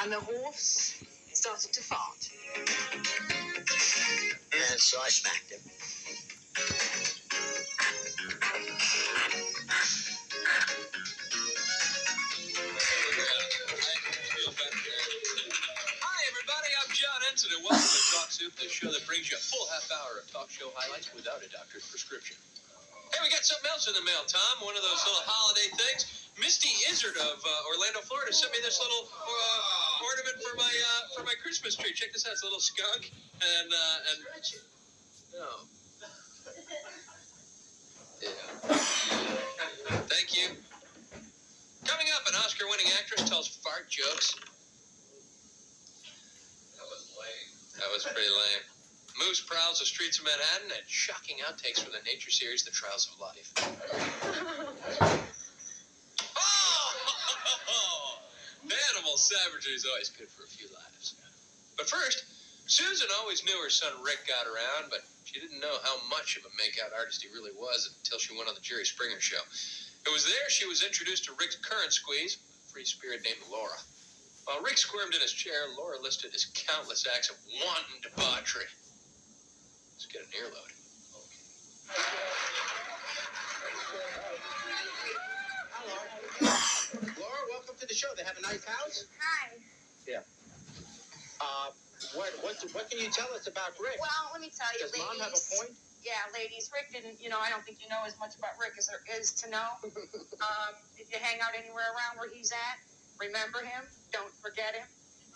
and the horse started to fart. And so I smacked him. Hi, everybody. I'm John HeNSon, and welcome to Talk Soup, the show that brings you a full half hour of talk show highlights without a doctor's prescription. Hey, we got something else in the mail, Tom. One of those little holiday things. Misty Izzard of Orlando, Florida, sent me this little ornament for my Christmas tree. Check this out. It's a little skunk and no. Yeah. Thank you. Coming up, an Oscar-winning actress tells fart jokes. That was lame. That was pretty lame. Moose prowls the streets of Manhattan, and shocking outtakes from the nature series, The Trials of Life. Oh! Animal savagery is always good for a few laughs. But first, Susan always knew her son Rick got around, but she didn't know how much of a make-out artist he really was until she went on the Jerry Springer show. It was there she was introduced to Rick's current squeeze, a free spirit named Laura. While Rick squirmed in his chair, Laura listed his countless acts of wanton debauchery. Let's get an earload. Laura, welcome to the show. They have a nice house? Hi. Yeah. What can you tell us about Rick? Well, let me tell you, Does ladies. Mom have a point? Yeah, ladies, Rick didn't, I don't think you know as much about Rick as there is to know. If you hang out anywhere around where he's at, remember him. Don't forget him.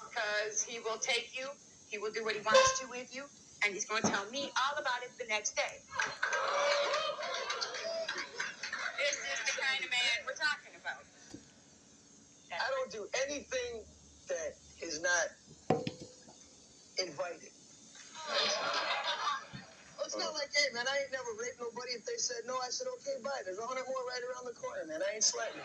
Because he will take you. He will do what he wants to with you. And he's going to tell me all about it the next day. This is the kind of man we're talking about. I don't do anything that is not invited. Well, it's not like, hey, man, I ain't never raped nobody. If they said no, I said, okay, bye. There's 100 more right around the corner, man. I ain't sweating.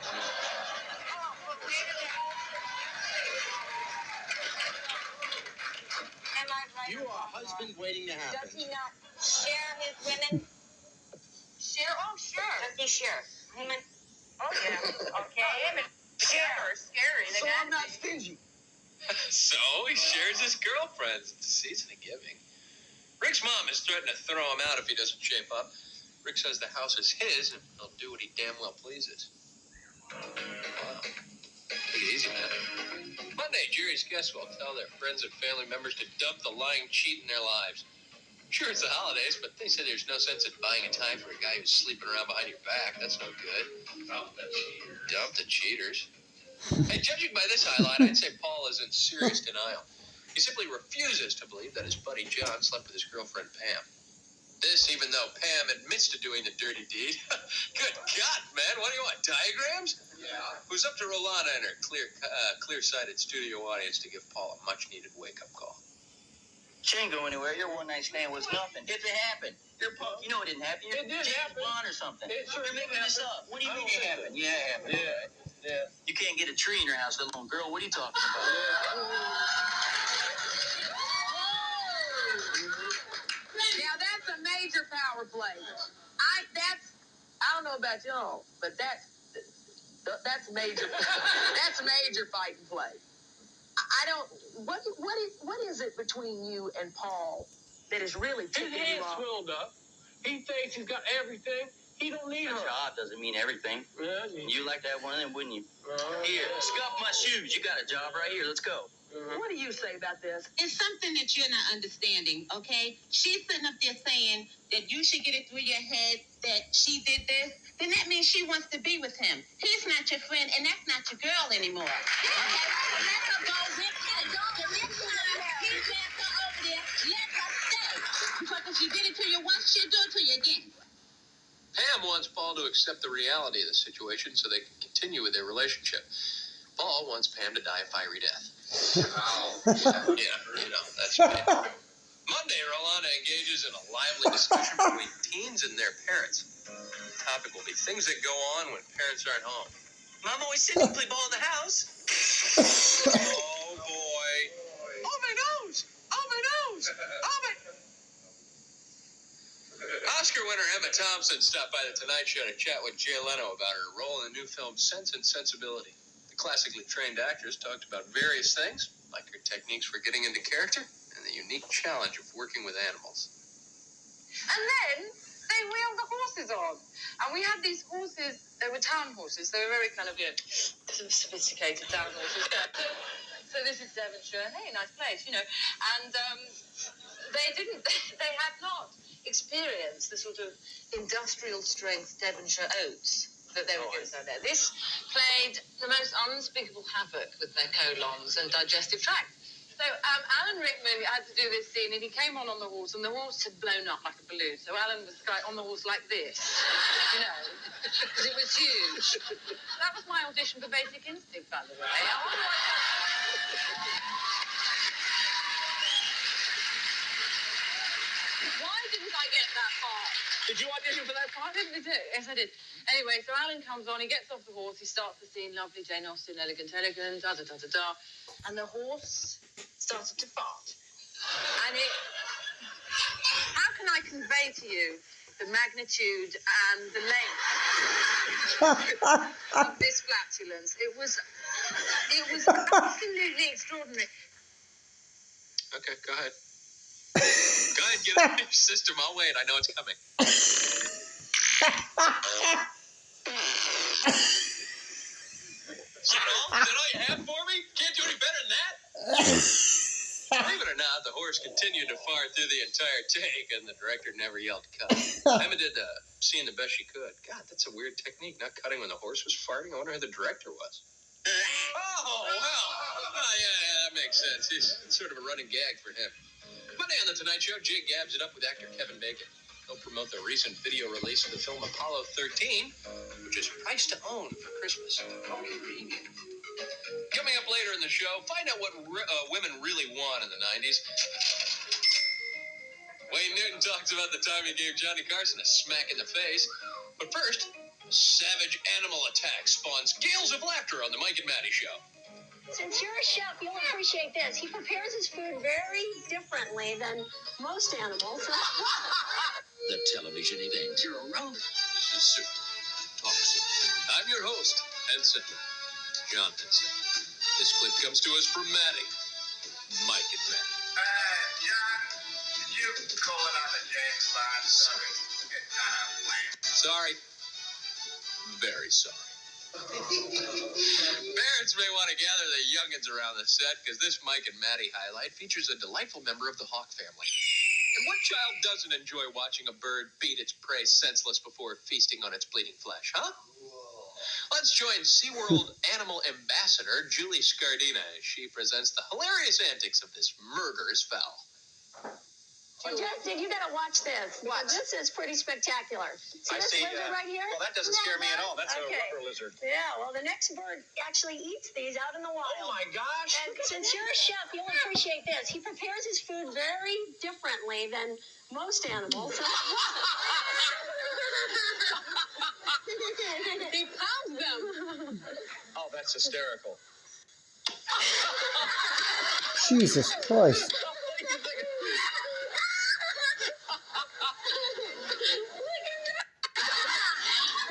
Am I right? You are a husband waiting to happen. Does he not share his women? Share? Oh, sure. Does he share? Him and... Oh, yeah. Okay. Him and share. Scary. So I'm not stingy. So he shares his girlfriends. It's the season of giving. Rick's mom has threatened to throw him out if he doesn't shape up. Rick says the house is his and he'll do what he damn well pleases. Wow. Take it easy, man. Monday, Jerry's guests will tell their friends and family members to dump the lying cheat in their lives. Sure, it's the holidays, but they say there's no sense in buying a tie for a guy who's sleeping around behind your back. That's no good. Dump the cheaters. Hey, judging by this highlight, I'd say Paul is in serious denial. He simply refuses to believe that his buddy John slept with his girlfriend Pam. This, even though Pam admits to doing the dirty deed. Good God, man, what do you want, diagrams? Yeah. Who's up to Rolanda and her clear-sighted studio audience to give Paul a much-needed wake-up call? She ain't go anywhere. Your one-night stand was nothing. If it happened, you're a punk. You know it didn't happen. You're James Bond or something. You're making this up. What do you mean it happened? Yeah, it happened. Yeah. You can't get a tree in your house, let alone girl. What are you talking about? Now that's a major power play. I don't know about y'all, but that's major. That's major fight and play. I don't. What is it between you and Paul that is really His ticking you head's off? swelled up. He thinks he's got everything. He don't need her. Job doesn't mean everything. Yeah, You like to have one of them, wouldn't you? Here, scuff my shoes. You got a job right here. Let's go. What do you say about this? It's something that you're not understanding, okay? She's sitting up there saying that you should get it through your head that she did this. Then that means she wants to be with him. He's not your friend, and that's not your girl anymore. Okay? So let her go with him. The next time he drags her over there, let her stay. Because if she did it to you once, she'll do it to you again. Pam wants Paul to accept the reality of the situation so they can continue with their relationship. Paul wants Pam to die a fiery death. Yeah, that's right. Monday, Rolanda engages in a lively discussion between teens and their parents. The topic will be things that go on when parents aren't home. Mom always said you play ball in the house. Oh, boy. Oh, my nose. Oh, my nose. Oh, my... Oscar winner Emma Thompson stopped by The Tonight Show to chat with Jay Leno about her role in the new film Sense and Sensibility. The classically trained actress talked about various things, like her techniques for getting into character and the unique challenge of working with animals. And then they wheeled the horses on. And we had these horses, they were town horses. They were very kind of, sort of sophisticated town horses. So this is Devonshire. Hey, nice place, And they had not experienced the sort of industrial strength Devonshire oats that they were given down there. This played the most unspeakable havoc with their colons and digestive tract. So Alan Rickman had to do this scene, and he came on the horse, and the horse had blown up like a balloon. So Alan was on the horse like this, because it was huge. That was my audition for Basic Instinct, by the way. Why didn't I get that part? Did you audition for that part? Didn't do? Yes, I did. Anyway, so Alan comes on, he gets off the horse, he starts the scene, lovely Jane Austen, elegant, da-da-da-da-da. And the horse started to fart. And how can I convey to you the magnitude and the length of this flatulence? It was absolutely extraordinary. Okay, go ahead. Go ahead, get it out of your system. I'll wait. I know it's coming. Is that all you have for me? Can't do any better than that? Believe it or not, the horse continued to fart through the entire take, and the director never yelled cut. Emma did scene the best she could. God, that's a weird technique, not cutting when the horse was farting. I wonder who the director was. Oh, well. Oh, yeah, that makes sense. It's sort of a running gag for him. Monday on The Tonight Show, Jay gabs it up with actor Kevin Bacon. He'll promote the recent video release of the film Apollo 13, which is priced to own for Christmas. Coming up later in the show, find out what women really want in the 90s. Wayne Newton talks about the time he gave Johnny Carson a smack in the face. But first, a savage animal attack spawns gales of laughter on the Mike and Maddie Show. Since you're a chef, you'll appreciate this. He prepares his food very differently than most animals. The television event. You're around. This is Soup. Talk Soup. I'm your host, HeNSon. John HeNSon. This clip comes to us from Maddie. Mike and Maddie. John, did you call it on the James Bond? Sorry. Very sorry. Parents may want to gather the youngins around the set because this Mike and Maddie highlight features a delightful member of the hawk family. And what child doesn't enjoy watching a bird beat its prey senseless before feasting on its bleeding flesh, huh? Let's join SeaWorld Animal Ambassador Julie Scardina as she presents the hilarious antics of this murderous fowl. Well, Justin, you gotta watch this. What? This is pretty spectacular. See I this see, lizard right here? Well, that doesn't scare me at all. That's Okay. a rubber lizard. Yeah, well, the next bird actually eats these out in the wild. Oh, my gosh. And since you're a chef, you'll appreciate this. He prepares his food very differently than most animals. He pounds them. Oh, that's hysterical. Jesus Christ.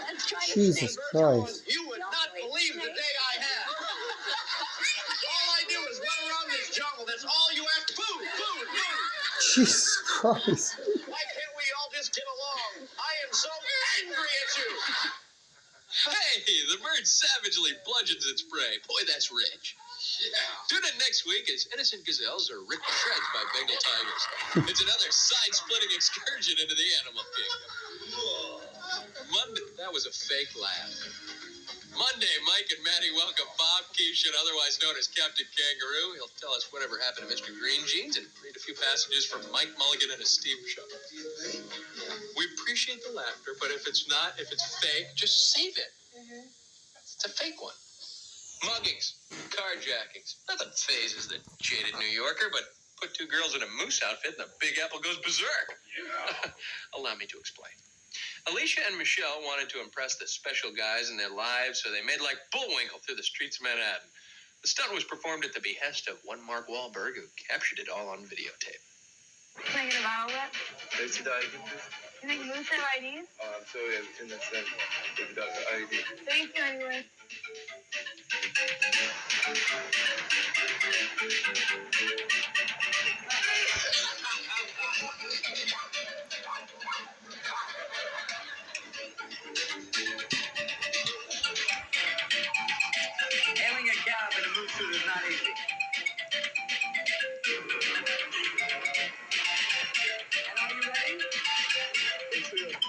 Let's try to Jesus Christ. You would not believe the day I had. All I do is run around this jungle. That's all you have. Food. Jesus Christ. Why can't we all just get along? I am so angry at you. Hey, the bird savagely bludgeons its prey. Boy, that's rich. Tune in next week as innocent gazelles are ripped to shreds by Bengal tigers. It's another side-splitting excursion into the animal kingdom. Monday, that was a fake laugh. Monday, Mike and Maddie welcome Bob Keeshan, otherwise known as Captain Kangaroo. He'll tell us whatever happened to Mr. Green Jeans and read a few passages from Mike Mulligan and his Steve show. We appreciate the laughter, but if it's fake, just save it. It's a fake one. Muggings, carjackings, nothing phases the jaded New Yorker, but put two girls in a moose outfit and the Big Apple goes berserk. Yeah. Allow me to explain. Alicia and McHale wanted to impress the special guys in their lives, so they made like Bullwinkle through the streets of Manhattan. The stunt was performed at the behest of one Mark Wahlberg, who captured it all on videotape. Can I get a bottle of it? Welche da gibt es? You think Moose have IDs? I'm sorry, I can understand. Welche da ID? Thank you anyway. Hailing a cab in a moose suit is not easy. And are you ready?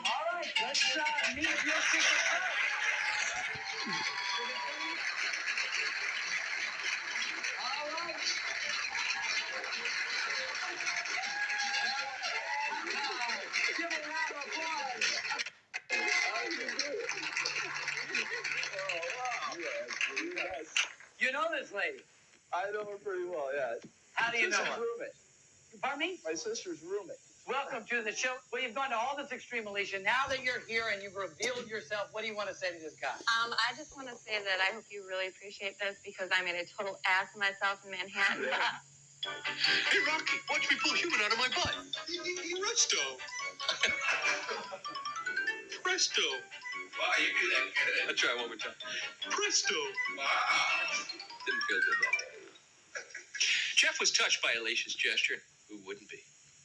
All right, let's meet your secret code. All right. Give a round of applause. You know this lady. I know her pretty well, yeah. How do you know her? Roommate. Pardon me? My sister's roommate. Welcome to the show. Well, you've gone to all this extreme, Alicia. Now that you're here and you've revealed yourself, what do you want to say to this guy? I just want to say that I hope you really appreciate this because I made a total ass of myself in Manhattan. Yeah. Hey, Rocky, watch me pull human out of my butt. Presto. Presto. Wow, you do that good. I'll try one more time. Presto. Wow. Didn't feel good that day. Jeff was touched by Alicia's gesture. Who wouldn't be?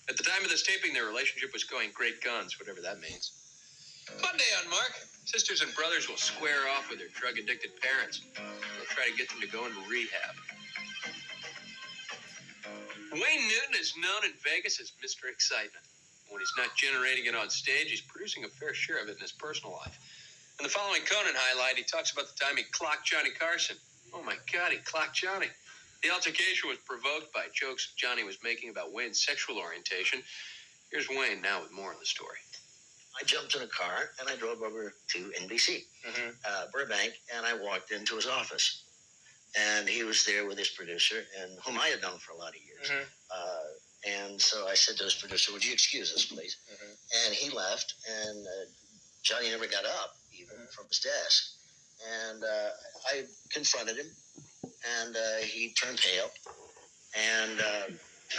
At the time of this taping, their relationship was going great guns, whatever that means. Monday on Mark. Sisters and brothers will square off with their drug-addicted parents. They'll try to get them to go into rehab. Wayne Newton is known in Vegas as Mr. Excitement. When he's not generating it on stage, he's producing a fair share of it in his personal life. In the following Conan highlight, he talks about the time he clocked Johnny Carson. Oh my God, he clocked Johnny. The altercation was provoked by jokes Johnny was making about Wayne's sexual orientation. Here's Wayne now with more of the story. I jumped in a car and I drove over to NBC, Burbank, and I walked into his office. And he was there with his producer, and whom I had known for a lot of years. And so I said to his producer, would you excuse us, please? And he left, and Johnny never got up, even from his desk. And I confronted him, and he turned pale. And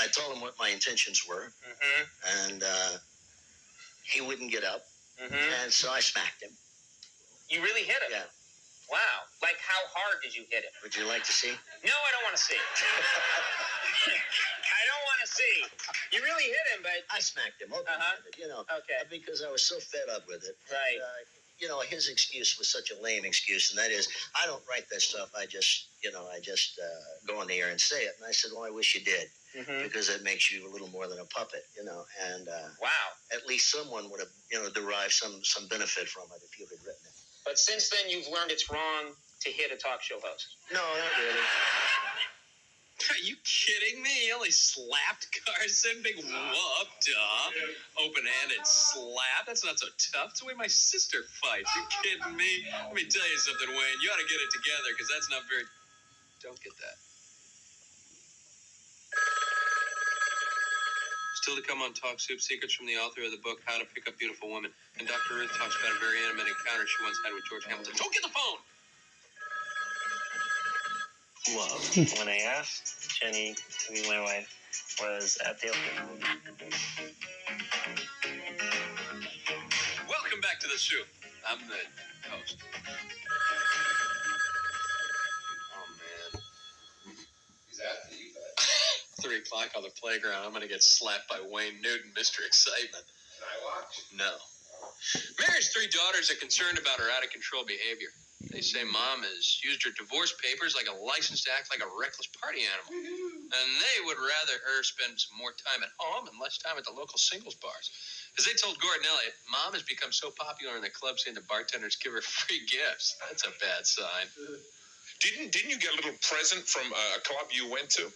I told him what my intentions were, and he wouldn't get up. And so I smacked him. You really hit him? Yeah. Wow. Like, how hard did you hit him? Would you like to see? No, I don't want to see. I don't want to see. You really hit him, but... I smacked him, because I was so fed up with it. Right. And, his excuse was such a lame excuse, and that is, I don't write that stuff. I just go on the air and say it. And I said, well, I wish you did, because it makes you a little more than a puppet, and wow. At least someone would have, derived some benefit from it if you had written it. But since then, you've learned it's wrong to hit a talk show host. No, not really. Are you kidding me? He only slapped Carson. Big whoop, duh. Open-handed slap. That's not so tough. It's the way my sister fights. You kidding me? Let me tell you something, Wayne. You ought to get it together, because that's not very... Don't get that. Still to come on Talk Soup, secrets from the author of the book, How to Pick Up Beautiful Women. And Dr. Ruth talks about a very intimate encounter she once had with George Hamilton. Don't get the phone! Love. When I asked Jenny to be my wife was at the... Welcome back to the soup. I'm the host. Oh, man. He's after you, bud. 3 o'clock on the playground. I'm going to get slapped by Wayne Newton, Mr. Excitement. Can I watch? No. Mary's 3 daughters are concerned about her out-of-control behavior. They say Mom has used her divorce papers like a license to act like a reckless party animal. And they would rather her spend some more time at home and less time at the local singles bars. As they told Gordon Elliott, Mom has become so popular in the club scene that bartenders give her free gifts. That's a bad sign. Didn't you get a little present from a club you went to?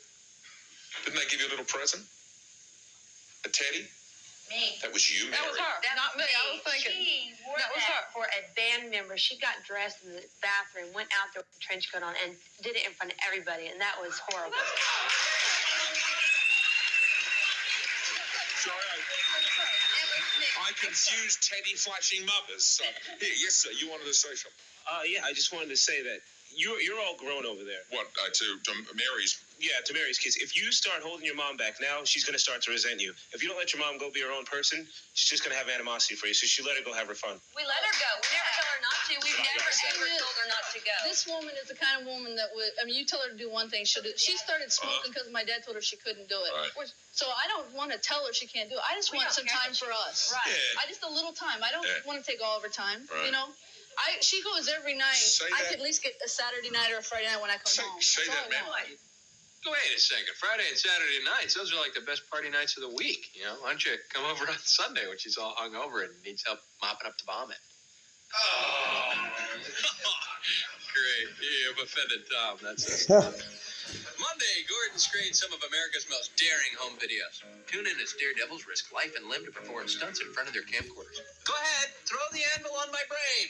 Didn't they give you a little present? A teddy? Me. That was you, Mary. That was her, not me. I was thinking. She wore That was that her. for a band member. She got dressed in the bathroom, went out there with a trench coat on, and did it in front of everybody, and that was horrible. Sorry, I confused Teddy flashing mothers. So, here, yes, sir, you wanted to say something. Yeah, I just wanted to say that, you're all grown over there. What, to Mary's? Yeah, to Mary's kids. If you start holding your mom back now, she's going to start to resent you. If you don't let your mom go be her own person, she's just going to have animosity for you. So you let her go have her fun. We let her go. We never tell her not to. We've never ever told her not to go. This woman is the kind of woman that would, I mean, you tell her to do one thing, she'll do. She started smoking because my dad told her she couldn't do it. Right. So I don't want to tell her she can't do it. I just want some time for us. Right. Yeah. I just a little time. I don't want to take all of her time, Right. you know? She goes every night. Say I that. could at least get a Saturday night or a Friday night when I come home. Say That's that, all I man. want. Wait a second. Friday and Saturday nights, those are like the best party nights of the week. You know, why don't you come over on Sunday when she's all hungover and needs help mopping up the vomit? Oh, great. You've offended Tom. That's it. Monday, Gordon screened some of America's most daring home videos. Tune in as daredevils risk life and limb to perform stunts in front of their camcorders. Go ahead, throw the anvil on my brain.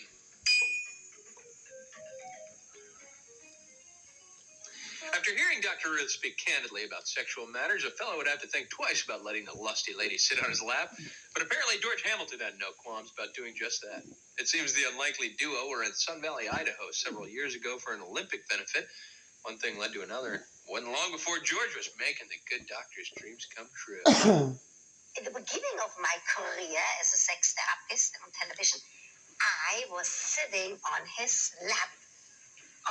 After hearing Dr. Ruth speak candidly about sexual matters, a fellow would have to think twice about letting the lusty lady sit on his lap. But apparently George Hamilton had no qualms about doing just that. It seems the unlikely duo were in Sun Valley, Idaho several years ago for an Olympic benefit. One thing led to another. It wasn't long before George was making the good doctor's dreams come true. In the beginning of my career as a sex therapist on television, I was sitting on his lap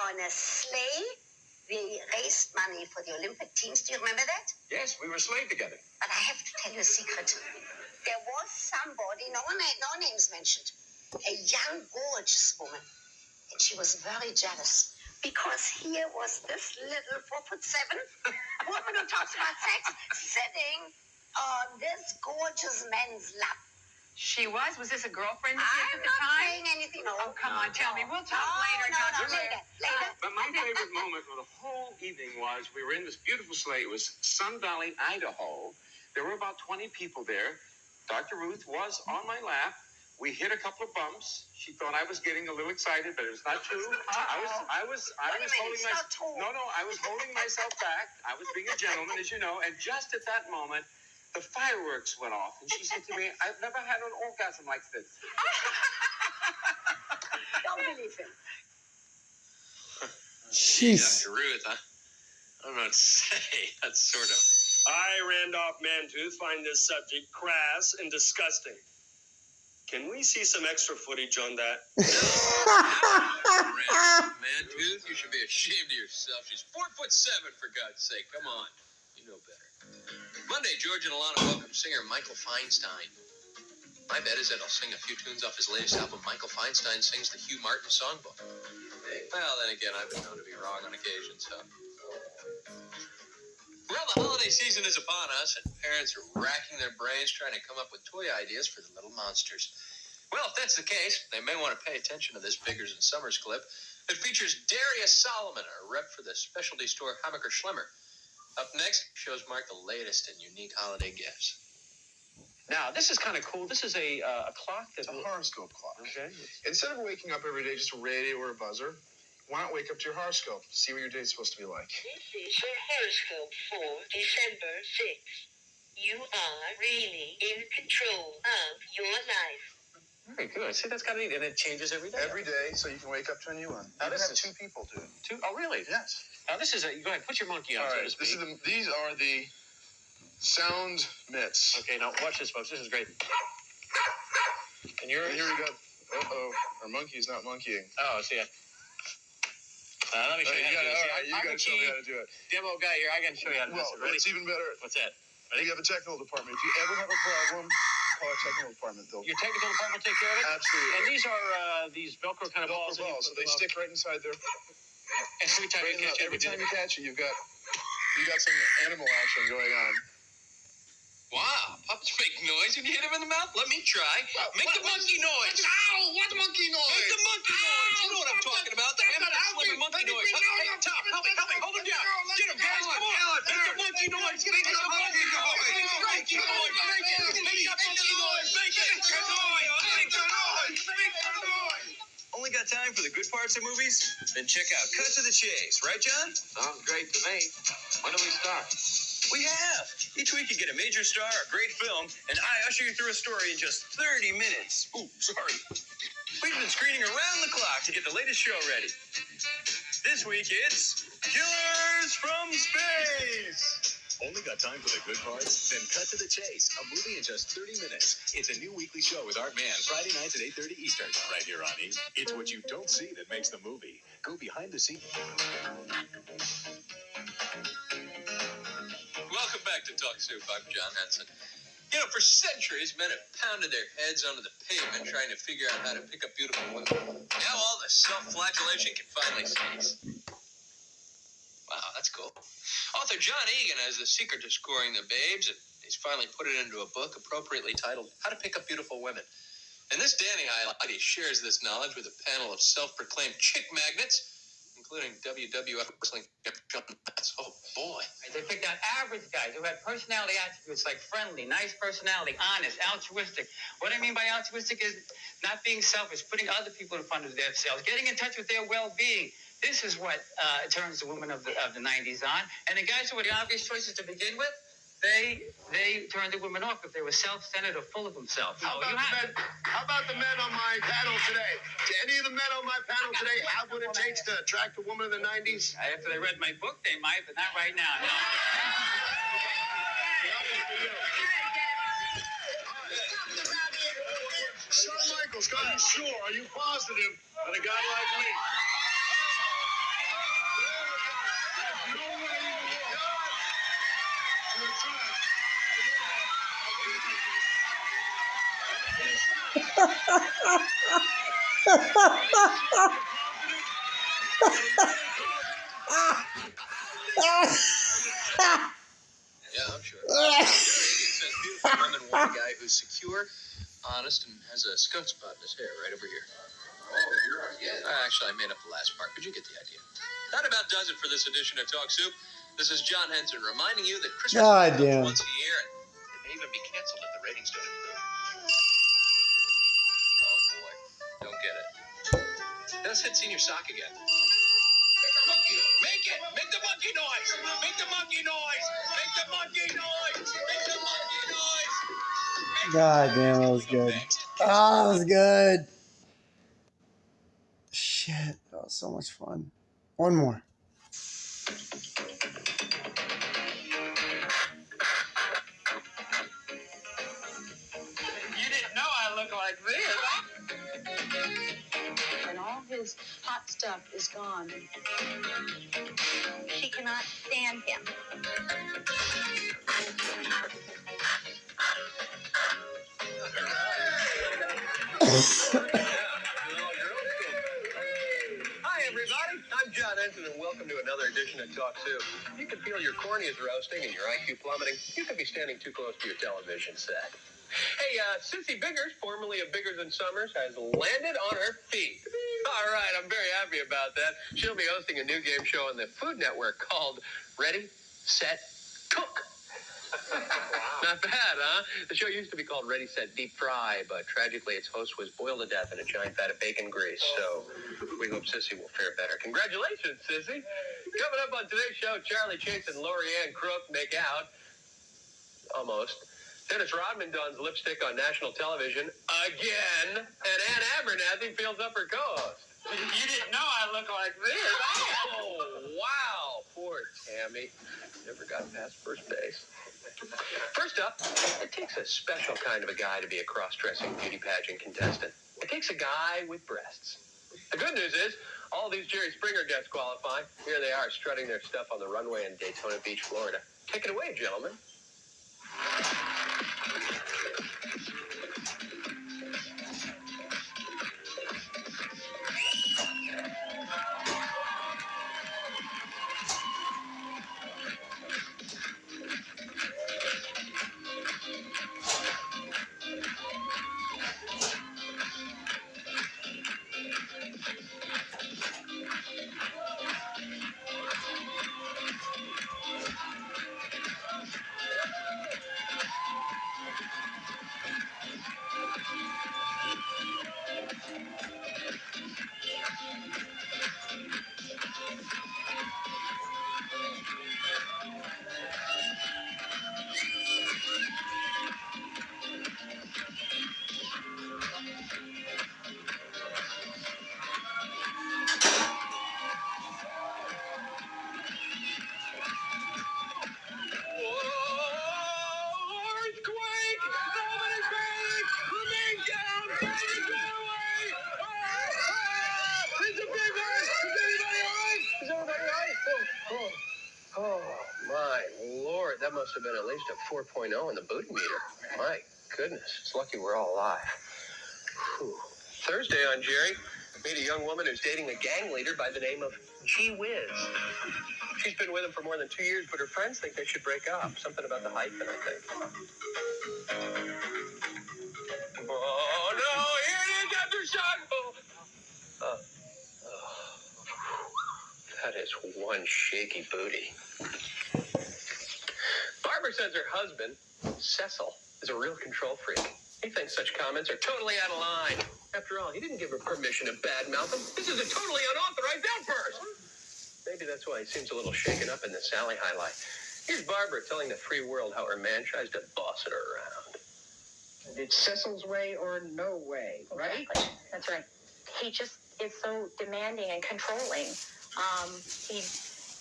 on a sleigh. We raised money for the Olympic teams. Do you remember that? Yes, we were slaved together. But I have to tell you a secret. There was somebody, no names mentioned, a young, gorgeous woman. And she was very jealous because here was this little 4'7" woman who talks about sex sitting on this gorgeous man's lap. She was? Was this a girlfriend of I'm yours at the not time? saying anything. No, Oh, come on, tell me. We'll talk later, No, Dr. later. But my favorite moment of the whole evening was we were in this beautiful sleigh. It was Sun Valley, Idaho. There were about 20 people there. Dr. Ruth was on my lap. We hit a couple of bumps. She thought I was getting a little excited, but it was not true. I was holding myself. No, I was holding myself back. I was being a gentleman, as you know. And just at that moment, the fireworks went off, and she said to me, "I've never had an orgasm like this." Don't believe him. Jeez. Dr. Ruth, huh? I don't know what to say. That's sort of... I, Randolph Mantooth, find this subject crass and disgusting. Can we see some extra footage on that? Mantooth, you should be ashamed of yourself. She's 4'7", for God's sake. Come on. You know better. Monday, George and Alana welcome singer Michael Feinstein. My bet is that I'll sing a few tunes off his latest album. Michael Feinstein sings the Hugh Martin songbook. Well, then again, I've been known to be wrong on occasion, so... Well, the holiday season is upon us, and parents are racking their brains trying to come up with toy ideas for the little monsters. Well, if that's the case, they may want to pay attention to this Biggers and Summers clip. It features Darius Solomon, a rep for the specialty store Hammacher Schlemmer. Up next, shows Mark the latest and unique holiday gifts. Now, this is kind of cool. This is a clock that... It's a horoscope clock. Okay. Instead of waking up every day just a radio or a buzzer, why not wake up to your horoscope? See what your day's supposed to be like. This is your horoscope for December 6th. You are really in control of your life. Very good. See, that's kind of neat. And it changes every day. Every day, so you can wake up to a new one. Now, You this can have is- two people do it. Two? Oh, really? Yes. Now, this is a... Go ahead. Put your monkey on, All so right. to speak. These are the sound mitts. Okay, now watch this, folks. This is great. And And here we go. Uh-oh. Our monkey is not monkeying. Oh, see ya. Let me show you how to do this. You gotta show me how to do it. Demo guy here. I got to show you how to do Well, this. Ready? it's even better. What's that? We have a technical department. If you ever have a problem, call our technical department. They'll Your technical department will take care of it? Absolutely. And these are these Velcro kind of balls. Velcro balls, so they stick right inside there. And every time you catch it, Every time you catch it, you got some animal action going on. Wow, pups make noise when you hit him in the mouth? Let me try. Make the monkey noise. Ow! What monkey noise? Make the monkey noise. You know what I'm talking about. The Hammacher Schlemmer monkey noise. Hey, Tom, help me. Hold him down. Get him, guys. Come on. Make the monkey noise. Make the monkey noise. Make the noise. Make it. Make the monkey noise. Make it. Make the noise. Make the noise. Only got time for the good parts of movies? Then check out Cut to the Chase, right, John? Sounds great to me. When do we start? We have. Each week you get a major star, a great film, and I usher you through a story in just 30 minutes. Ooh, sorry. We've been screening around the clock to get the latest show ready. This week it's Killers from Space. Only got time for the good parts? Then cut to the chase. A movie in just 30 minutes. It's a new weekly show with Art Man, Friday nights at 8:30 Eastern, right here on E! It's what you don't see that makes the movie. Go behind the scenes. Welcome back to Talk Soup. I'm John HeNSon. You know, for centuries, men have pounded their heads onto the pavement trying to figure out how to pick up beautiful women. Now all the self-flagellation can finally cease. Wow, that's cool. Author John Egan has the secret to scoring the babes, and he's finally put it into a book appropriately titled How to Pick Up Beautiful Women. In this Danny highlight, he shares this knowledge with a panel of self-proclaimed chick magnets, including WWF wrestling John HeNSon. Oh, boy. They picked out average guys who had personality attributes like friendly, nice personality, honest, altruistic. What I mean by altruistic is not being selfish, putting other people in front of themselves, getting in touch with their well-being. This is what turns the women of the 90s on. And the guys who were the obvious choices to begin with, they turned the women off if they were self-centered or full of themselves. How about the men on my panel today? Do any of the men on my panel today have what it takes to attract a woman in the 90s? After they read my book, they might, but not right now. No. Shawn Michaels, are you sure? Are you positive that a guy like me? No way in the Yeah, I'm sure. Egan says beautiful women want a guy who's secure, honest, and has a skunk spot in his hair right over here. Actually, I made up the last part, but you get the idea. That about does it for this edition of Talk Soup. This is John HeNSon reminding you that Christmas God comes damn. once a year, and it may even be canceled if the ratings don't improve. Oh, boy. Don't get it. Let's hit senior sock again. Make it! Make the monkey noise! Make the monkey noise! Make the monkey noise! Make the monkey noise! God damn, that was good. Ah, that was good. Shit, that was so much fun. One more. You didn't know I look like this. And all his hot stuff is gone. She cannot stand him. Hi, everybody. I'm John HeNSon, and welcome to another edition of Talk Soup. You can feel your corneas roasting and your IQ plummeting. You could be standing too close to your television set. Hey, Sissy Biggers, formerly of Biggers and Summers, has landed on her feet. All right, I'm very happy about that. She'll be hosting a new game show on the Food Network called Ready, Set, Cook. Not bad, huh? The show used to be called Ready, Set, Deep Fry, but tragically its host was boiled to death in a giant vat of bacon grease. So we hope Sissy will fare better. Congratulations, Sissy. Coming up on today's show, Charlie Chase and Lorianne Crook make out. Almost. Dennis Rodman dons lipstick on national television again, and Ann Abernathy feels up her co-host. You didn't know I look like this. Oh, wow. Poor Tammy. Never got past first base. First up, it takes a special kind of a guy to be a cross-dressing beauty pageant contestant. It takes a guy with breasts. The good news is, all these Jerry Springer guests qualify. Here they are, strutting their stuff on the runway in Daytona Beach, Florida. Take it away, gentlemen. that must have been at least a 4.0 in the booty meter. My goodness, it's lucky we're all alive. Whew. Thursday on Jerry, meet a young woman who's dating a gang leader by the name of Gee Whiz. She's been with him for more than 2 years, but her friends think they should break up. Something about the hyphen, I think. Oh, no, here it is after shock. That is one shaky booty. Barbara says her husband, Cecil, is a real control freak. He thinks such comments are totally out of line. After all, he didn't give her permission to badmouth him. This is a totally unauthorized outburst. Maybe that's why he seems a little shaken up in the Sally highlight. Here's Barbara telling the free world how her man tries to boss her around. It's Cecil's way or no way, right? Exactly. That's right. He just is so demanding and controlling.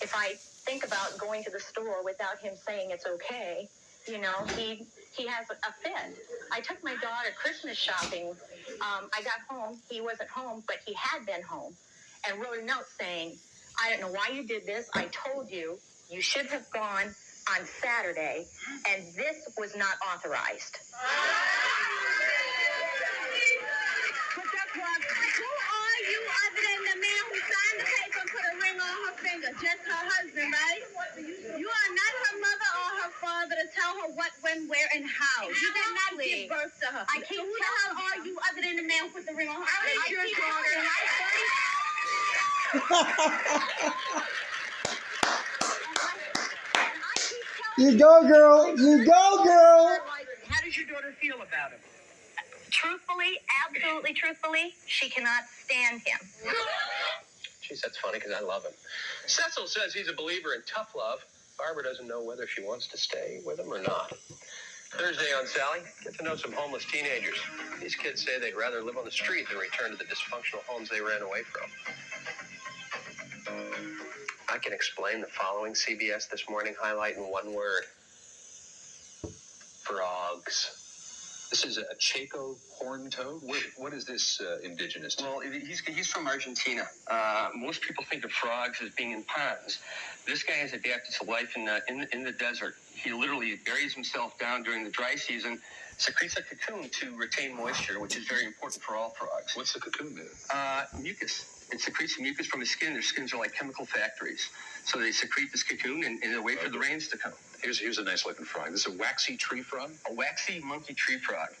If I think about going to the store without him saying it's okay, you know, he has a fit. I took my daughter Christmas shopping. I got home. He wasn't home, but he had been home, and wrote a note saying, "I don't know why you did this. I told you you should have gone on Saturday, and this was not authorized." But that's why, who are you other than the man who signed the paper and put a ring on her finger? Just her husband, right? You are not her mother or her father to tell her what, when, where, and how. You did not give birth to her. I keep So who the hell are you other than the man who put the ring on her finger? I Your keep daughter. You go, girl. You go, girl. How does your daughter feel about him? Truthfully, absolutely truthfully, she cannot stand him. Geez, that's funny because I love him. Cecil says he's a believer in tough love. Barbara doesn't know whether she wants to stay with him or not. Thursday on Sally, get to know some homeless teenagers. These kids say they'd rather live on the street than return to the dysfunctional homes they ran away from. I can explain the following CBS This Morning highlight in one word. Frogs. This is a Chaco horned toad. What is this indigenous to? Well, he's from Argentina. Most people think of frogs as being in ponds. This guy has adapted to life in the desert. He literally buries himself down during the dry season, secretes a cocoon to retain moisture, which is very important for all frogs. What's the cocoon made of? Mucus. It secretes mucus from the skin. Their skins are like chemical factories. So they secrete this cocoon and they wait for the rains to come. Here's a nice looking frog. This is a waxy tree frog? A waxy monkey tree frog.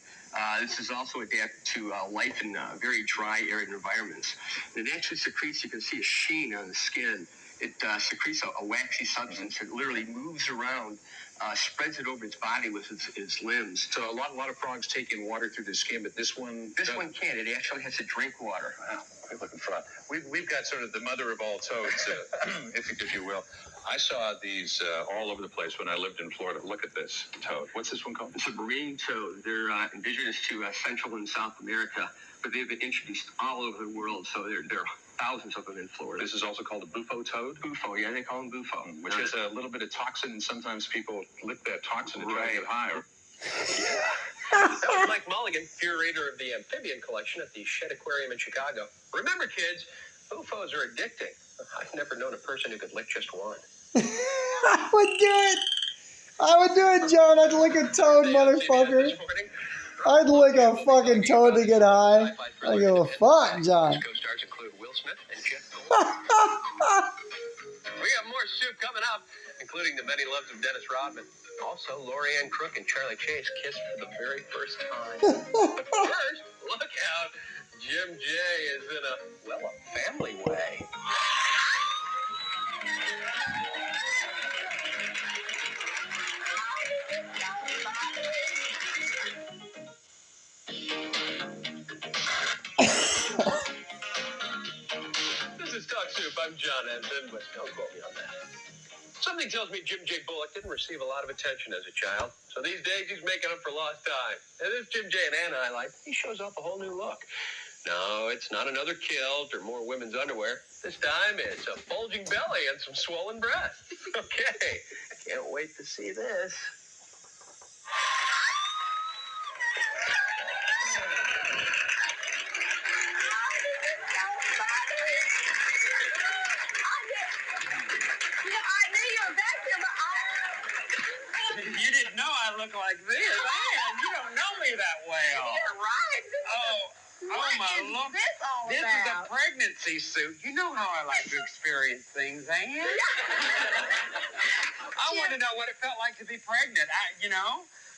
This is also adapted to life in very dry, arid environments. And it actually secretes, you can see a sheen on the skin. It secretes a waxy substance. It literally moves around, spreads it over its body with its limbs. So a lot of frogs take in water through the skin, but this one... This one can't. It actually has to drink water. Wow, great looking frog. We've got sort of the mother of all toads, if you will. I saw these all over the place when I lived in Florida. Look at this toad. What's this one called? It's a marine toad. They're indigenous to Central and South America, but they've been introduced all over the world, so there are thousands of them in Florida. This is also called a bufo toad? Bufo, yeah, they call them bufo. Which has a little bit of toxin, and sometimes people lick that toxin to try to get higher. Yeah. That was Mike Mulligan, curator of the amphibian collection at the Shedd Aquarium in Chicago. Remember, kids, bufos are addicting. I've never known a person who could lick just one. I would do it. I would do it, John. I'd lick a toad, motherfucker. I'd lick a fucking toad to get high. I don't give a fuck, John. Co-stars include Will Smith and Jeff Goldblum. We got more soup coming up, including the many loves of Dennis Rodman. Also, Lorianne Crook and Charlie Chase kissed for the very first time. But first, look out. Jim J is in a family way. This is Talk Soup. I'm John HeNSon, but don't quote me on that. Something tells me Jim J. Bullock didn't receive a lot of attention as a child, so these days he's making up for lost time. And this Jim J. and Anna highlight, he shows off a whole new look. No, it's not another kilt or more women's underwear. This time it's a bulging belly and some swollen breasts. Okay, can't wait to see this. know I look like this. Man, you don't know me that well. You're right. Oh my Lord. This all This about? is a pregnancy suit. You know how I like to experience things, Ann. I want to know what it felt like to be pregnant.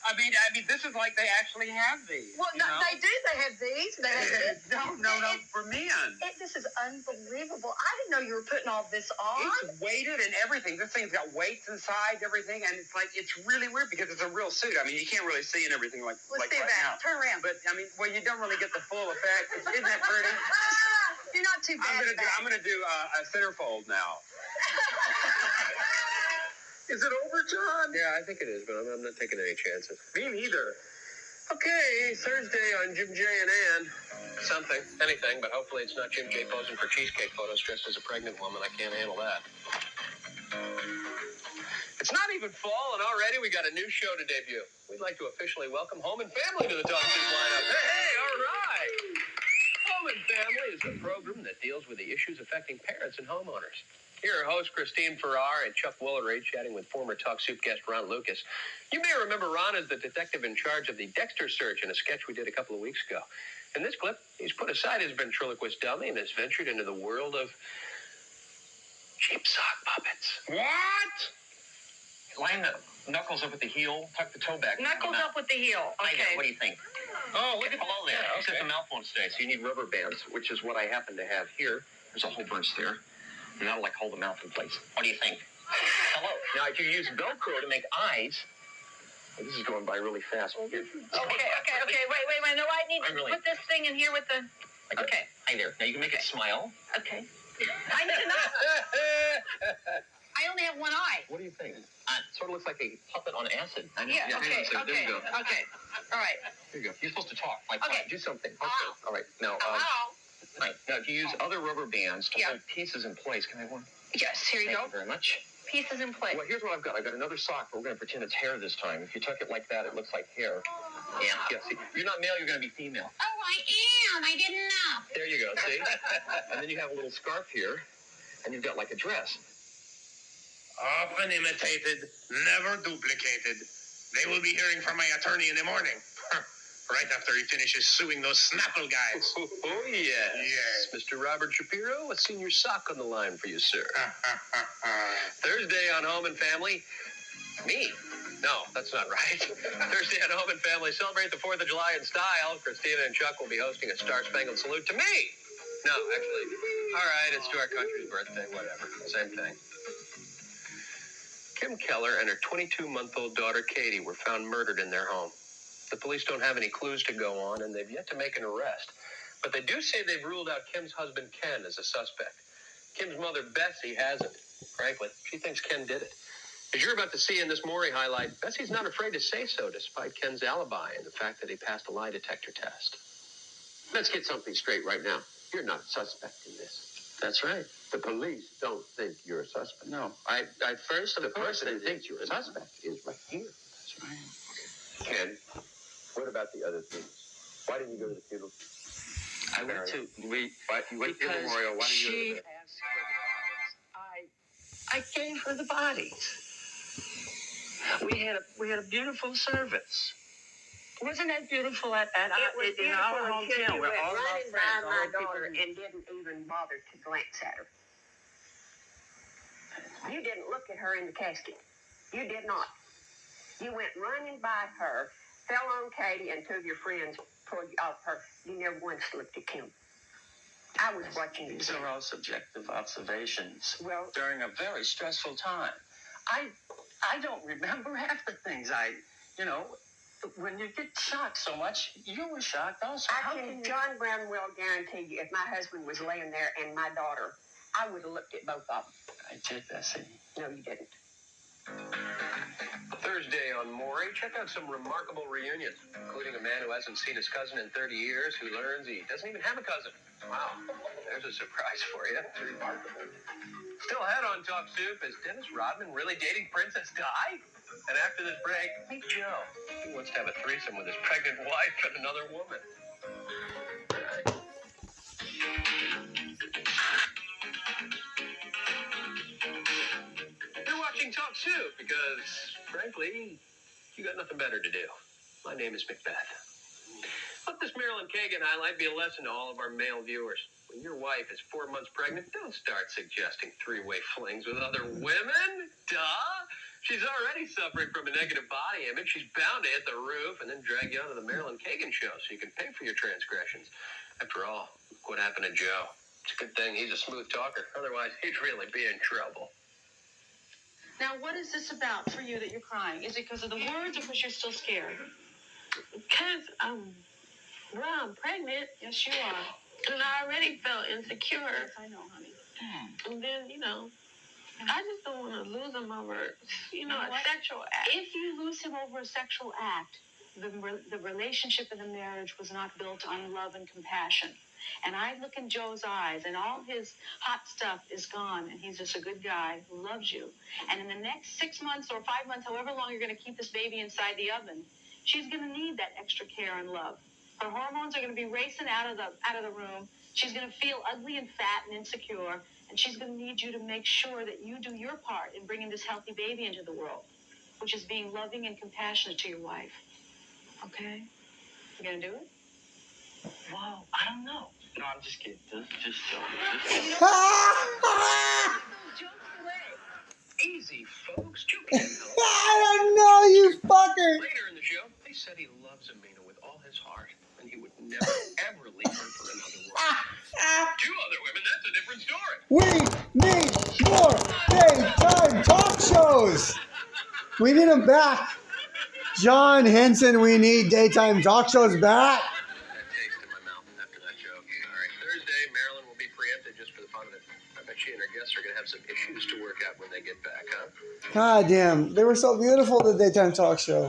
I mean, this is like they actually have these. Well, they do. They have these. They have this. No, for men. This is unbelievable. I didn't know you were putting all this on. It's weighted and everything. This thing's got weights inside, everything, and it's really weird because it's a real suit. I mean, you can't really see and everything like Let's like see right that. now. Turn around. But I mean, you don't really get the full effect. Isn't that pretty? You're not too bad. I'm gonna do a centerfold now. Is it over, John? Yeah, I think it is, but I'm not taking any chances. Me neither. Okay, Thursday on Jim J and Ann. Something, anything, but hopefully it's not Jim J posing for cheesecake photos dressed as a pregnant woman. I can't handle that. It's not even fall, and already we got a new show to debut. We'd like to officially welcome Home and Family to the Talk Soup lineup. Hey, all right! Home and Family is a program that deals with the issues affecting parents and homeowners. Here are hosts Christine Farrar and Chuck Woolery chatting with former Talk Soup guest Ron Lucas. You may remember Ron as the detective in charge of the Dexter search in a sketch we did a couple of weeks ago. In this clip, he's put aside his ventriloquist dummy and has ventured into the world of cheap sock puppets. What? Line the knuckles up at the heel, tuck the toe back. Knuckles up with the heel. Okay. What do you think? Oh, look at Below there. Yeah, Except okay. the mouth won't stay, so you need rubber bands, which is what I happen to have here. There's a whole bunch there. And that'll hold the mouth in place. What do you think? Hello. Now, if you use Velcro to make eyes, this is going by really fast. Okay. Wait. No, I need to put this thing in here with the. Okay. Hi there. Now you can make it smile. Okay. I need to know. I only have one eye. What do you think? Sort of looks like a puppet on acid. Yeah. Hang on a second. There you go. Okay. All right. Here you go. You're supposed to talk. Okay. Do something. Okay. All right. Now, right. Now, if you use other rubber bands to hold pieces in place, can I have one? Yes. Here you go. Thank you very much. Pieces in place. Well, here's what I've got. I've got another sock, but we're going to pretend it's hair this time. If you tuck it like that, it looks like hair. Yeah. See, you're not male, you're going to be female. Oh, I am. I didn't know. There you go, see? And then you have a little scarf here, and you've got like a dress. Often imitated, never duplicated. They will be hearing from my attorney in the morning. Right after he finishes suing those Snapple guys. Oh, yes. Yes. Mr. Robert Shapiro, a senior sock on the line for you, sir. Thursday on Home and Family. Me? No, that's not right. Thursday on Home and Family, celebrate the 4th of July in style. Christina and Chuck will be hosting a Star-Spangled Salute to me. No, actually, all right, it's to our country's birthday, whatever. Same thing. Kim Keller and her 22-month-old daughter, Katie, were found murdered in their home. The police don't have any clues to go on, and they've yet to make an arrest. But they do say they've ruled out Kim's husband, Ken, as a suspect. Kim's mother, Bessie, hasn't. Frankly, she thinks Ken did it. As you're about to see in this Maury highlight, Bessie's not afraid to say so, despite Ken's alibi and the fact that he passed a lie detector test. Let's get something straight right now. You're not a suspect in this. That's right. The police don't think you're a suspect. No. The person who thinks you're a suspect is right here. That's right. Ken, what about the other things? Why didn't you go to the funeral? I went to... You went to the memorial. Why didn't you go to the... I gave her the bodies. We had a beautiful service. Wasn't that beautiful in our hometown where all of our friends, all the people, and didn't even bother to glance at her. You didn't look at her in the casket. You did not. You went running by her, fell on Katie, and two of your friends pulled you off her. You never once looked at Kim. I was watching you. These are all subjective observations. Well, during a very stressful time. I don't remember half the things when you get shocked so much, you were shocked also. John Brown will guarantee you, if my husband was laying there and my daughter, I would have looked at both of them. I did, Bessie. No, you didn't. Thursday on Maury, check out some remarkable reunions, including a man who hasn't seen his cousin in 30 years, who learns he doesn't even have a cousin. Wow, there's a surprise for you. Still ahead on Talk Soup, is Dennis Rodman really dating Princess Di? And after this break, meet Joe. He wants to have a threesome with his pregnant wife and another woman. You're watching Talk Soup because, frankly, You got nothing better to do. My name is Macbeth. Hope this Marilyn Kagan highlight be a lesson to all of our male viewers. When your wife is 4 months pregnant, don't start suggesting three-way flings with other women. Duh. She's already suffering from a negative body image. She's bound to hit the roof and then drag you onto the Marilyn Kagan show so you can pay for your transgressions. After all, look what happened to Joe. It's a good thing he's a smooth talker. Otherwise, he'd really be in trouble. Now, what is this about for you that you're crying? Is it because of the words or because you're still scared? Because, well, I'm pregnant. Yes, you are. And I already felt insecure. Yes, I know, honey. And then, I just don't want to lose him over, a sexual act. If you lose him over a sexual act, the relationship in the marriage was not built on love and compassion. And I look in Joe's eyes, and all his hot stuff is gone, and he's just a good guy who loves you. And in the next 6 months or 5 months, however long you're going to keep this baby inside the oven, she's going to need that extra care and love. Her hormones are going to be racing out of the room. She's going to feel ugly and fat and insecure, and she's going to need you to make sure that you do your part in bringing this healthy baby into the world, which is being loving and compassionate to your wife. Okay? You going to do it? Wow, I don't know. No, I'm just kidding. Just joking. Easy, folks. Joe can't help. I don't know, you fucker. Later in the show, he said he loves Amina with all his heart, and he would never, ever leave her for another woman. 2 other women, that's a different story. We need more daytime talk shows. We need them back. John HeNSon, we need daytime talk shows back. That taste in my mouth after that joke. All right, Thursday, Marilyn will be preempted just for the fun of it. I bet she and her guests are going to have some issues to work out when they get back, huh? God damn, they were so beautiful, the daytime talk show.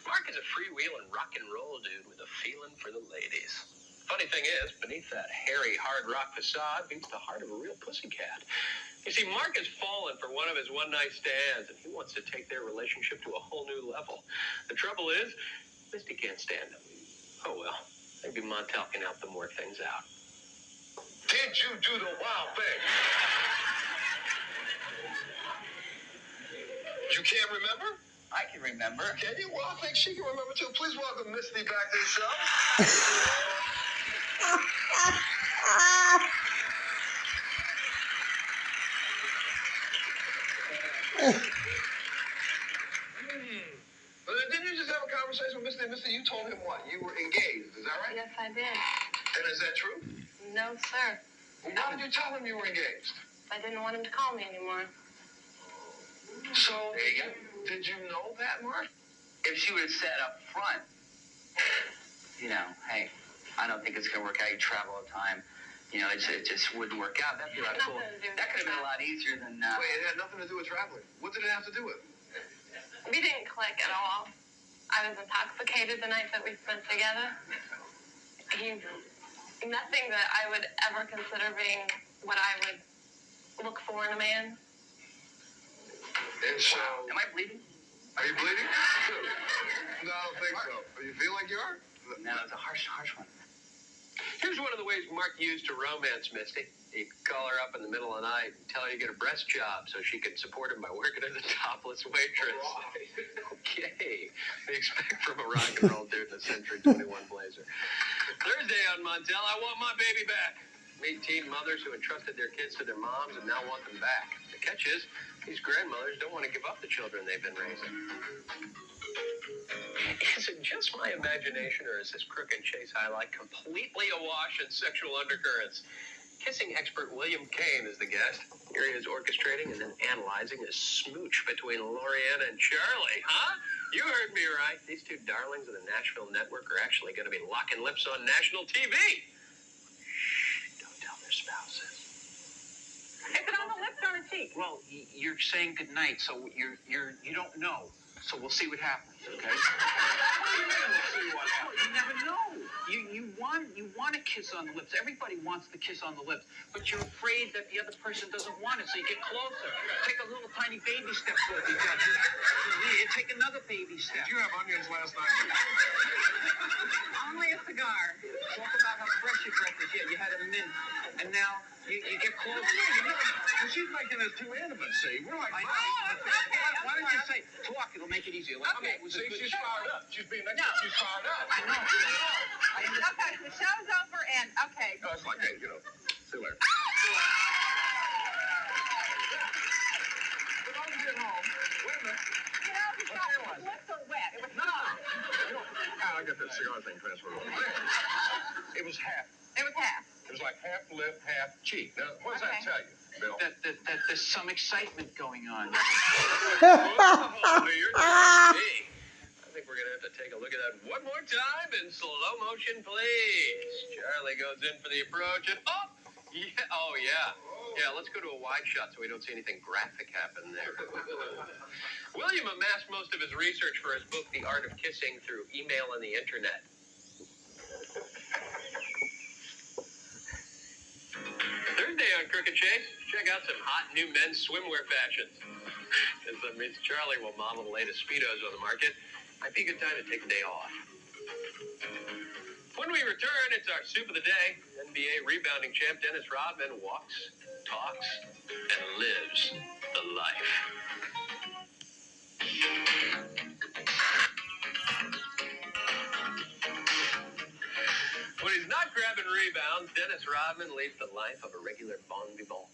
Mark is a freewheeling rock and roll dude with a feeling for the ladies. Funny thing is, beneath that hairy hard rock facade beats the heart of a real pussycat. You see, Mark has fallen for one of his one-night stands, and he wants to take their relationship to a whole new level. The trouble is, Misty can't stand him. Oh, well, maybe Montel can help them work things out. Did you do the wild thing? You can't remember? I can remember. Can you? Well, I think she can remember, too. Please welcome Misty back to the show. Didn't you just have a conversation with Misty? Misty, you told him what? You were engaged, is that right? Yes, I did. And is that true? No, sir. Well, why did you tell him you were engaged? I didn't want him to call me anymore. So, did you know that, Mark? If she would have said up front, hey, I don't think it's going to work out. You travel all the time. It just wouldn't work out. That'd be like cool. That could have been a lot easier than... Wait, it had nothing to do with traveling. What did it have to do with? We didn't click at all. I was intoxicated the night that we spent together. He's nothing that I would ever consider being what I would look for in a man. And so... Am I bleeding? Are you bleeding? No, I don't think so. You feel like you are? No, it's a harsh one. Here's one of the ways Mark used to romance Misty. He'd call her up in the middle of the night and tell her to get a breast job so she could support him by working as a topless waitress. Okay. We expect from a rock and roll dude in a Century 21 blazer. Thursday on Montel, I want my baby back. Meet teen mothers who entrusted their kids to their moms and now want them back. The catch is, these grandmothers don't want to give up the children they've been raising. Is it just my imagination, or is this Crook and Chase highlight completely awash in sexual undercurrents? Kissing expert William Kane is the guest. Here he is orchestrating and then analyzing a smooch between Lorianne and Charlie, huh? You heard me right. These two darlings of the Nashville network are actually going to be locking lips on national TV. Shh, don't tell their spouses. Is it on the lips or the cheek? Well, you're saying goodnight, so you don't know. So we'll see what happens, okay? You never know. You want to kiss on the lips. Everybody wants to kiss on the lips, but you're afraid that the other person doesn't want it, so you get closer. Take a little tiny baby step towards each other. Take another baby step. Did you have onions last night? Only a cigar. Talk about how fresh your breath is. Yeah, you had a mint, and now you get closer. She's making us too intimate, see? We're like... Why don't you say, talk, it'll make it easy. Okay. See, she's fired up. She's being next. She's fired up. I know. Okay, the show's over and okay. No, it's like, hey, see you later. Lips are wet. It was I got that cigar thing transferred over. It was half. It was half. It was like half lip, half cheek. Now, what does that tell you, Bill? That there's some excitement going on. I think we're going to have to take a look at that one more time in slow motion, please. Charlie goes in for the approach and yeah, let's go to a wide shot so we don't see anything graphic happen there. William amassed most of his research for his book, The Art of Kissing, through email and the internet. Thursday on Crooked Chase, check out some hot new men's swimwear fashions. Since that means Charlie will model the latest Speedos on the market, might be a good time to take a day off. When we return, it's our soup of the day. NBA rebounding champ Dennis Rodman walks, talks, and lives the life. When he's not grabbing rebounds, Dennis Rodman leads the life of a regular bon vivant.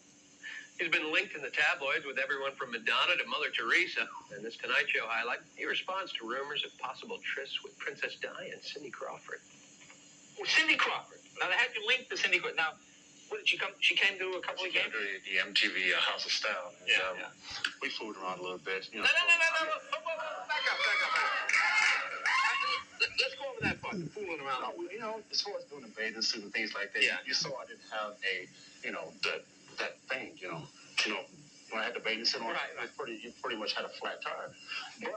He's been linked in the tabloids with everyone from Madonna to Mother Teresa. And this Tonight Show highlight, he responds to rumors of possible trysts with Princess Di and Cindy Crawford. Well, Cindy Crawford. Now, they had you linked to Cindy Crawford. Now, what did she come? She came to a couple of games? The MTV House of Style. And, we fooled around a little bit. No. Back up. Let's go over that part. Fooling around. As far as doing the bathing suit and things like that, you saw I didn't have that thing, when I had the bathing suit on, you pretty much had a flat tire. But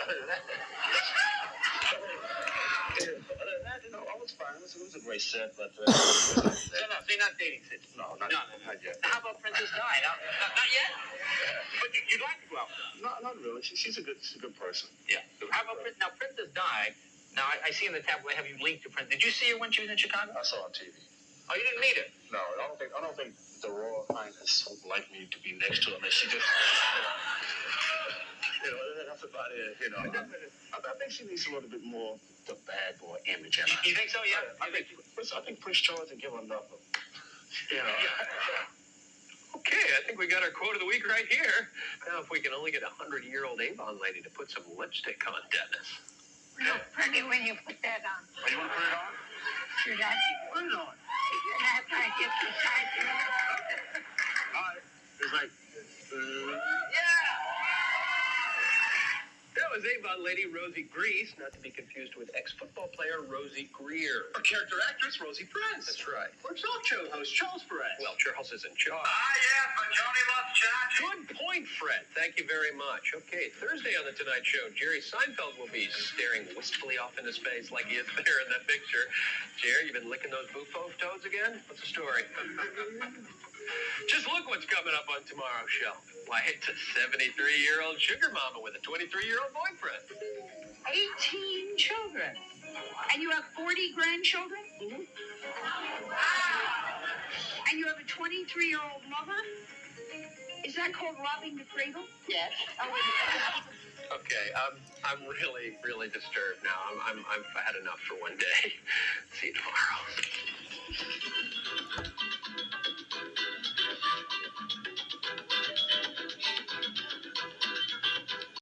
other than that, I was fine. It was a great set, but so they're not dating since? No, not yet. Now, how about Princess Di? Not yet? But you'd like to go out? Not really. She's a good person. Yeah. How about Princess Di? Now, I see in the tabloid, have you linked to Princess? Did you see her when she was in Chicago? I saw her on TV. Oh, you didn't meet her? No, I don't think the Royal Highness would like me to be next to her. I mean, she just, that's about it. I think she needs a little bit more the bad boy image. You think so? Yeah. I think Prince Charles will give her enough of. Okay, I think we got our quote of the week right here. Now, if we can only get a 100-year-old Avon lady to put some lipstick on Dennis. Look pretty when you put that on. Oh, you want to put it on? Should I put it on? After I get the side. All right. It's like, That was Avon lady Rosie Grease, not to be confused with ex-football player Rosie Greer. Or character actress Rosie Perez. That's right. Or talk show host Charles Perez. Well, Charles is in charge. Yeah, but Johnny loves charging. Good point, Fred. Thank you very much. Okay, Thursday on The Tonight Show, Jerry Seinfeld will be staring wistfully off into space like he is there in that picture. Jerry, you been licking those buffo toads again? What's the story? Just look what's coming up on tomorrow's show. Why, it's a 73-year-old sugar mama with a 23-year-old boyfriend. 18 children. And you have 40 grandchildren? Mm-hmm. And you have a 23-year-old mother? Is that called robbing the cradle? Yes. Okay, I'm really, really disturbed now. I've had enough for one day. See you tomorrow.